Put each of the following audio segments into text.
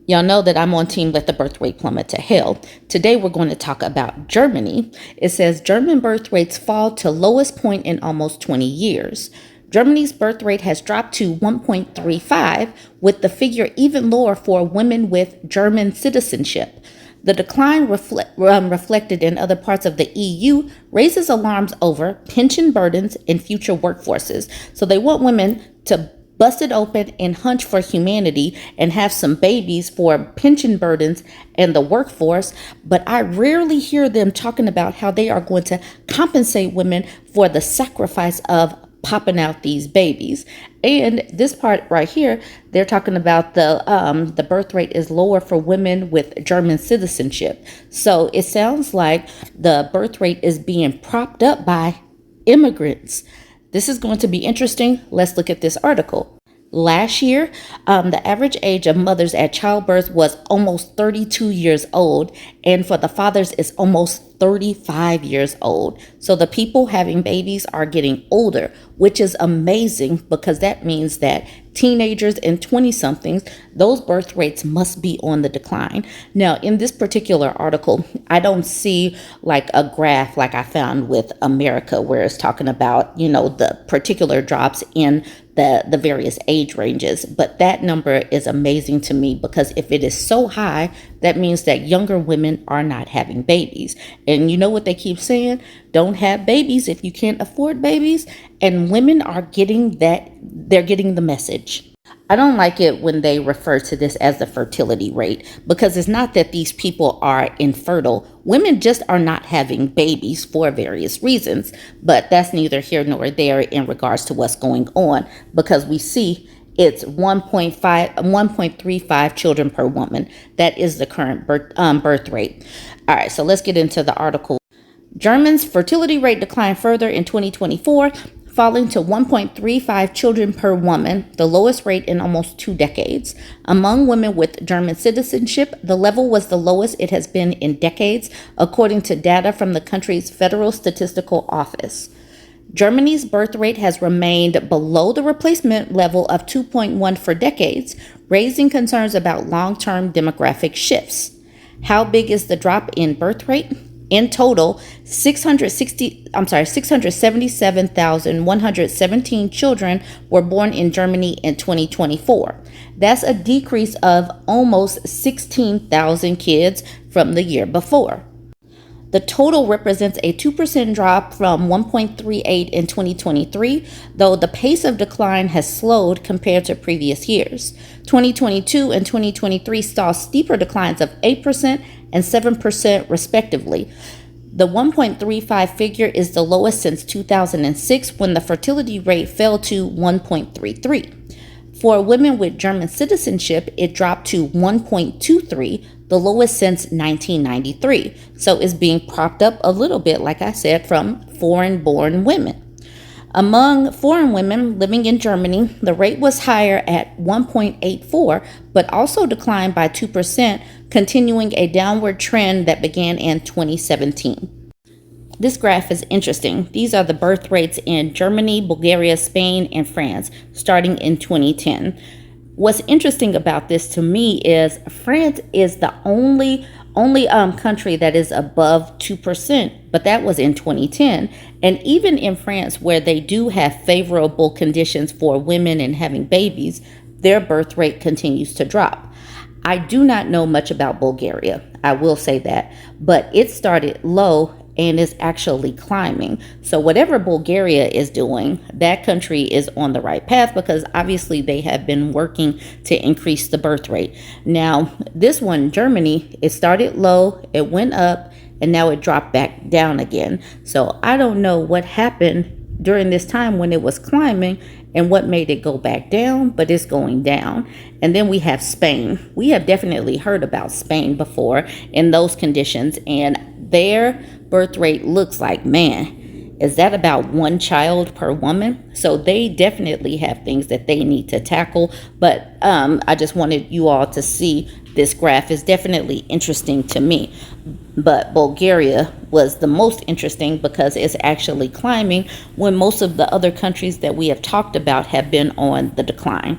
Y'all know that I'm on team Let the Birth Rate Plummet to Hell. Today we're going to talk about Germany. It says German birth rates fall to lowest point in almost 20 years. Germany's birth rate has dropped to 1.35, with the figure even lower for women with German citizenship. The decline reflected in other parts of the EU raises alarms over pension burdens in future workforces. So they want women to bust it open and hunch for humanity and have some babies for pension burdens and the workforce. But I rarely hear them talking about how they are going to compensate women for the sacrifice of popping out these babies. And this part right here, they're talking about the birth rate is lower for women with German citizenship. So it sounds like the birth rate is being propped up by immigrants. This is going to be interesting. Let's look at this article. Last year, the average age of mothers at childbirth was almost 32 years old, and for the fathers, it's almost 35 years old. So the people having babies are getting older, which is amazing because that means that teenagers and 20-somethings, those birth rates must be on the decline. Now, in this particular article, I don't see like a graph like I found with America where it's talking about, the particular drops in the various age ranges. But that number is amazing to me because if it is so high, that means that younger women are not having babies. And you know what they keep saying? Don't have babies if you can't afford babies. And women are getting that, they're getting the message. I don't like it when they refer to this as the fertility rate because it's not that these people are infertile. Women just are not having babies for various reasons, but that's neither here nor there in regards to what's going on because we see it's 1.35 children per woman. That is the current birth rate. All right, so let's get into the article. Germany's fertility rate declined further in 2024, falling to 1.35 children per woman, the lowest rate in almost 2 decades. Among women with German citizenship, the level was the lowest it has been in decades, according to data from the country's Federal Statistical Office. Germany's birth rate has remained below the replacement level of 2.1 for decades, raising concerns about long-term demographic shifts. How big is the drop in birth rate? In total, 677,117 children were born in Germany in 2024. That's a decrease of almost 16,000 kids from the year before. The total represents a 2% drop from 1.38 in 2023, though the pace of decline has slowed compared to previous years. 2022 and 2023 saw steeper declines of 8% and 7% respectively. The 1.35 figure is the lowest since 2006 when the fertility rate fell to 1.33. For women with German citizenship, it dropped to 1.23, the lowest since 1993. So it's being propped up a little bit, like I said, from foreign-born women. Among foreign women living in Germany, the rate was higher at 1.84, but also declined by 2%, continuing a downward trend that began in 2017. This graph is interesting. These are the birth rates in Germany, Bulgaria, Spain, and France, starting in 2010. What's interesting about this to me is France is the only country that is above 2%, but that was in 2010. And even in France, where they do have favorable conditions for women and having babies, their birth rate continues to drop. I do not know much about Bulgaria, I will say that, but it started low and is actually climbing. So whatever Bulgaria is doing, that country is on the right path because obviously they have been working to increase the birth rate. Now, this one, Germany, it started low, it went up, and now it dropped back down again. So I don't know what happened during this time when it was climbing and what made it go back down, but it's going down. And then we have Spain. We have definitely heard about Spain before in those conditions, and their birth rate looks like, man, is that about 1 child per woman? So they definitely have things that they need to tackle. But I just wanted you all to see this graph is definitely interesting to me. But Bulgaria was the most interesting because it's actually climbing when most of the other countries that we have talked about have been on the decline.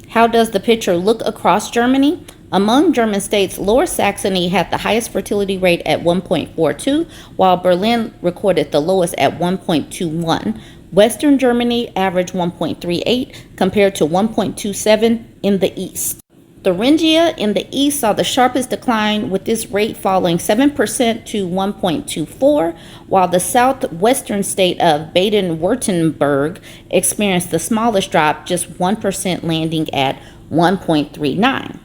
How does the picture look across Germany? Among German states, Lower Saxony had the highest fertility rate at 1.42, while Berlin recorded the lowest at 1.21. Western Germany averaged 1.38 compared to 1.27 in the east. Thuringia in the east saw the sharpest decline, with this rate falling 7% to 1.24, while the southwestern state of Baden-Württemberg experienced the smallest drop, just 1%, landing at 1.39.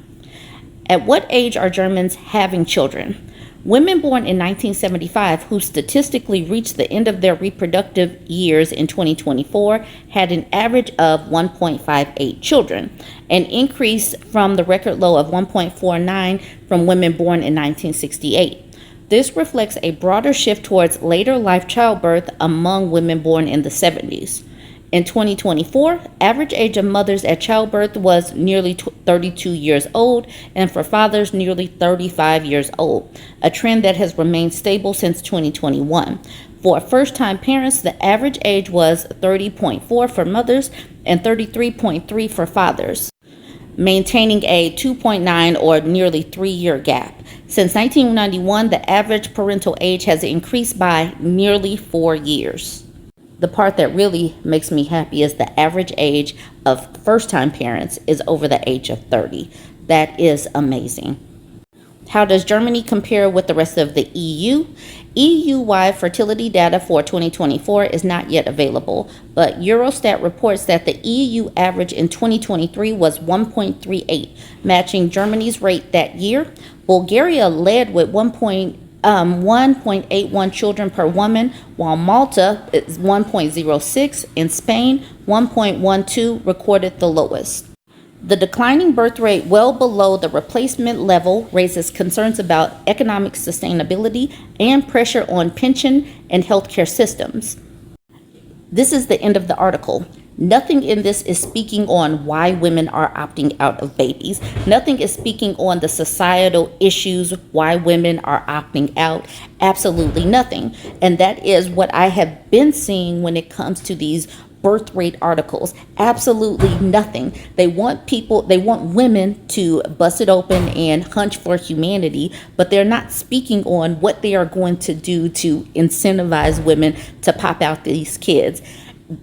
At what age are Germans having children? Women born in 1975 who statistically reached the end of their reproductive years in 2024 had an average of 1.58 children, an increase from the record low of 1.49 from women born in 1968. This reflects a broader shift towards later life childbirth among women born in the 70s. In 2024, average age of mothers at childbirth was nearly 32 years old, and for fathers, nearly 35 years old, a trend that has remained stable since 2021. For first-time parents, the average age was 30.4 for mothers and 33.3 for fathers, maintaining a 2.9 or nearly 3-year gap. Since 1991, the average parental age has increased by nearly 4 years. The part that really makes me happy is the average age of first-time parents is over the age of 30. That is amazing. How does Germany compare with the rest of the EU? EU-wide fertility data for 2024 is not yet available, but Eurostat reports that the EU average in 2023 was 1.38, matching Germany's rate that year. Bulgaria led with 1.81 children per woman, while Malta is 1.06 and Spain 1.12 recorded the lowest. The declining birth rate, well below the replacement level, raises concerns about economic sustainability and pressure on pension and healthcare systems. This is the end of the article. Nothing in this is speaking on why women are opting out of babies. Nothing is speaking on the societal issues why women are opting out. Absolutely nothing. And that is what I have been seeing when it comes to these birth rate articles. Absolutely nothing. They want women to bust it open and hunch for humanity, but they're not speaking on what they are going to do to incentivize women to pop out these kids.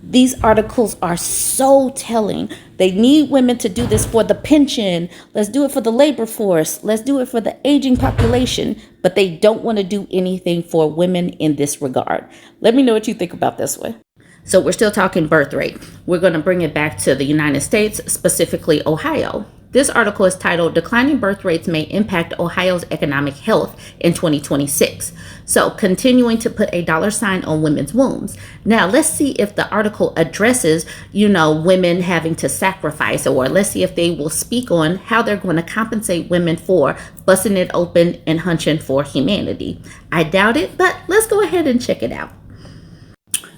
These articles are so telling. They need women to do this for the pension. Let's do it for the labor force. Let's do it for the aging population. But they don't want to do anything for women in this regard. Let me know what you think about this one. So we're still talking birth rate. We're going to bring it back to the United States, specifically Ohio. This article is titled, Declining Birth Rates May Impact Ohio's Economic Health in 2026. So continuing to put a dollar sign on women's wombs. Now let's see if the article addresses, women having to sacrifice, or let's see if they will speak on how they're going to compensate women for busting it open and hunching for humanity. I doubt it, but let's go ahead and check it out.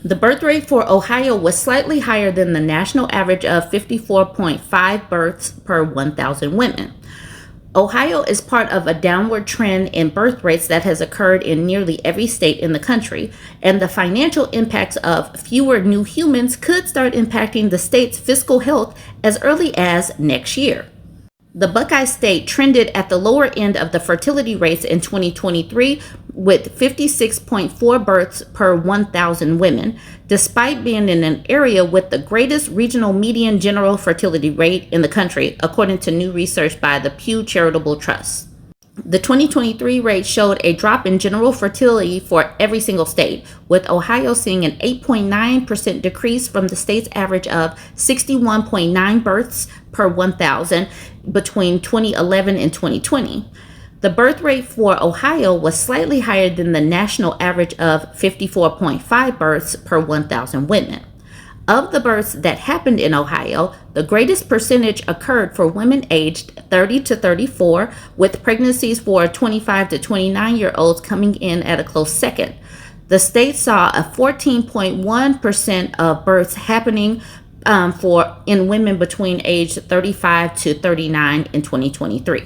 The birth rate for Ohio was slightly higher than the national average of 54.5 births per 1,000 women. Ohio is part of a downward trend in birth rates that has occurred in nearly every state in the country, and the financial impacts of fewer new humans could start impacting the state's fiscal health as early as next year. The Buckeye State trended at the lower end of the fertility rates in 2023 with 56.4 births per 1,000 women, despite being in an area with the greatest regional median general fertility rate in the country, according to new research by the Pew Charitable Trust. The 2023 rate showed a drop in general fertility for every single state, with Ohio seeing an 8.9% decrease from the state's average of 61.9 births per 1,000 between 2011 and 2020. The birth rate for Ohio was slightly higher than the national average of 54.5 births per 1,000 women. Of the births that happened in Ohio, the greatest percentage occurred for women aged 30 to 34, with pregnancies for 25 to 29-year-olds coming in at a close second. The state saw a 14.1% of births happening in women between age 35 to 39 in 2023.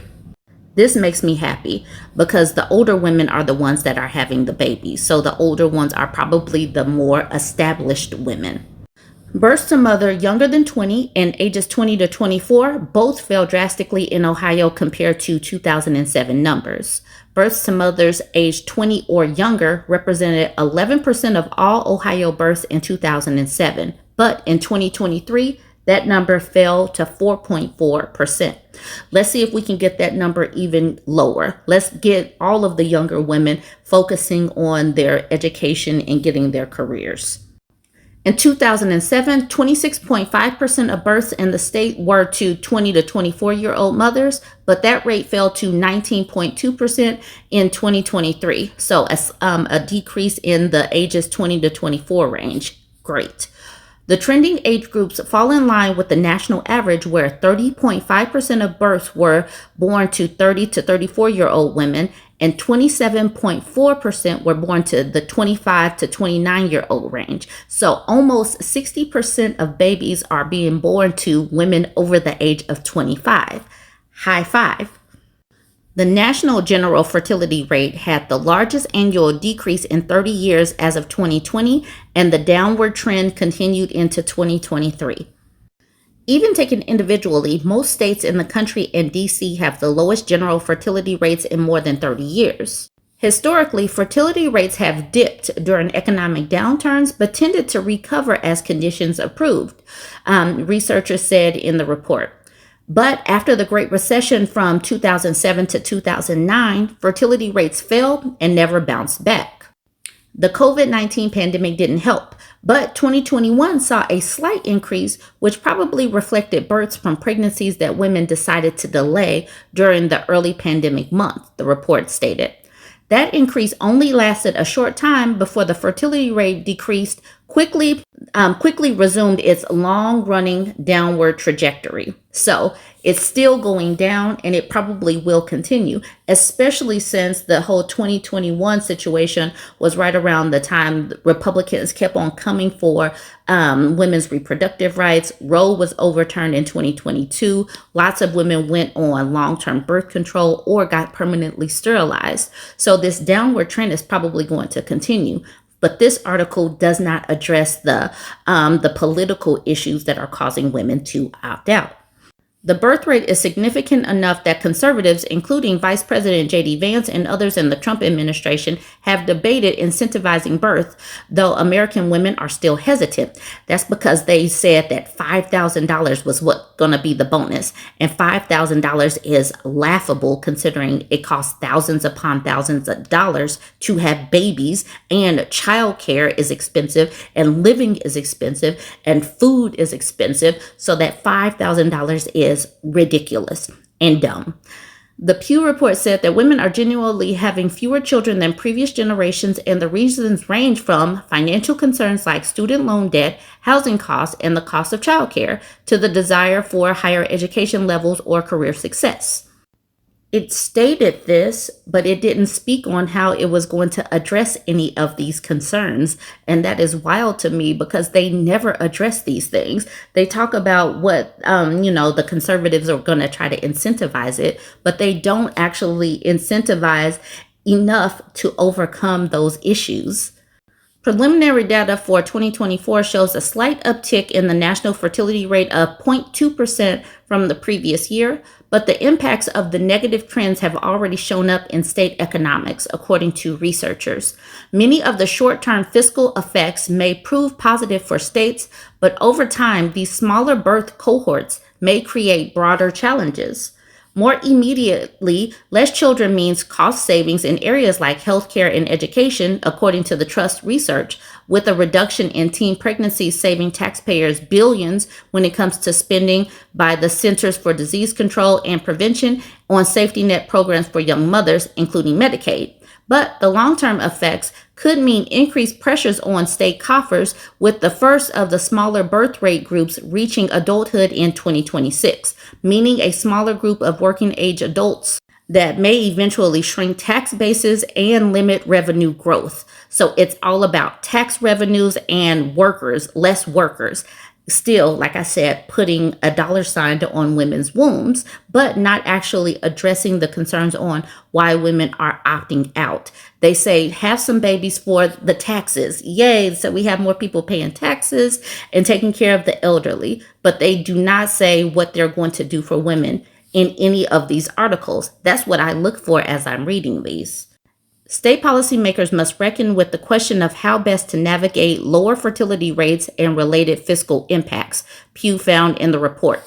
This makes me happy because the older women are the ones that are having the babies. So the older ones are probably the more established women. Births to mother younger than 20 and ages 20 to 24 both fell drastically in Ohio compared to 2007 numbers. Births to mothers aged 20 or younger represented 11% of all Ohio births in 2007, but in 2023, that number fell to 4.4%. Let's see if we can get that number even lower. Let's get all of the younger women focusing on their education and getting their careers. In 2007, 26.5% of births in the state were to 20 to 24-year-old mothers, but that rate fell to 19.2% in 2023. So a decrease in the ages 20 to 24 range. Great. The trending age groups fall in line with the national average, where 30.5% of births were born to 30 to 34-year-old women and 27.4% were born to the 25 to 29-year-old range. So almost 60% of babies are being born to women over the age of 25. High five. The national general fertility rate had the largest annual decrease in 30 years as of 2020, and the downward trend continued into 2023. Even taken individually, most states in the country and DC have the lowest general fertility rates in more than 30 years. Historically, fertility rates have dipped during economic downturns, but tended to recover as conditions improved, researchers said in the report. But after the Great Recession from 2007 to 2009, fertility rates fell and never bounced back. The COVID-19 pandemic didn't help, but 2021 saw a slight increase, which probably reflected births from pregnancies that women decided to delay during the early pandemic month, the report stated. That increase only lasted a short time before the fertility rate decreased, quickly resumed its long-running downward trajectory. So it's still going down, and it probably will continue, especially since the whole 2021 situation was right around the time Republicans kept on coming for women's reproductive rights. Roe was overturned in 2022. Lots of women went on long-term birth control or got permanently sterilized. So this downward trend is probably going to continue. But this article does not address the political issues that are causing women to opt out. The birth rate is significant enough that conservatives, including Vice President J.D. Vance and others in the Trump administration, have debated incentivizing birth, though American women are still hesitant. That's because they said that $5,000 was going to be the bonus, and $5,000 is laughable considering it costs thousands upon thousands of dollars to have babies, and childcare is expensive, and living is expensive, and food is expensive, so that $5,000 is ridiculous and dumb. The Pew report said that women are genuinely having fewer children than previous generations, and the reasons range from financial concerns like student loan debt, housing costs, and the cost of childcare, to the desire for higher education levels or career success. It stated this, but it didn't speak on how it was going to address any of these concerns. And that is wild to me because they never address these things. They talk about what, the conservatives are going to try to incentivize it, but they don't actually incentivize enough to overcome those issues. Preliminary data for 2024 shows a slight uptick in the national fertility rate of 0.2% from the previous year, but the impacts of the negative trends have already shown up in state economics, according to researchers. Many of the short-term fiscal effects may prove positive for states, but over time, these smaller birth cohorts may create broader challenges. More immediately, less children means cost savings in areas like healthcare and education, according to the Trust research, with a reduction in teen pregnancies saving taxpayers billions when it comes to spending by the Centers for Disease Control and Prevention on safety net programs for young mothers, including Medicaid. But the long-term effects could mean increased pressures on state coffers, with the first of the smaller birth rate groups reaching adulthood in 2026, meaning a smaller group of working age adults that may eventually shrink tax bases and limit revenue growth. So it's all about tax revenues and workers, less workers. still, like I said, putting a dollar sign on women's wombs, but not actually addressing the concerns on why women are opting out. They say, have some babies for the taxes. Yay. So we have more people paying taxes and taking care of the elderly, but they do not say what they're going to do for women in any of these articles. That's what I look for as I'm reading these. State policymakers must reckon with the question of how best to navigate lower fertility rates and related fiscal impacts, Pew found in the report.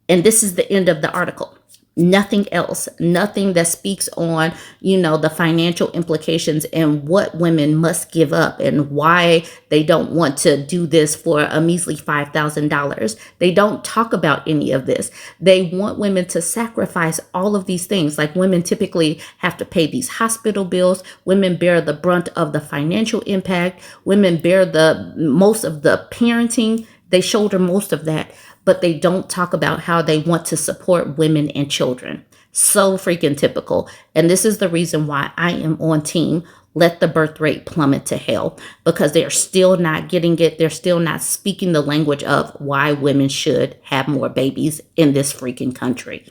And this is the end of the article. Nothing else, nothing that speaks on, the financial implications and what women must give up and why they don't want to do this for a measly $5,000. They don't talk about any of this. They want women to sacrifice all of these things. Like women typically have to pay these hospital bills. Women bear the brunt of the financial impact. Women bear the most of the parenting. They shoulder most of that, but they don't talk about how they want to support women and children. So freaking typical. And this is the reason why I am on team let the birth rate plummet to hell, because they're still not getting it. They're still not speaking the language of why women should have more babies in this freaking country.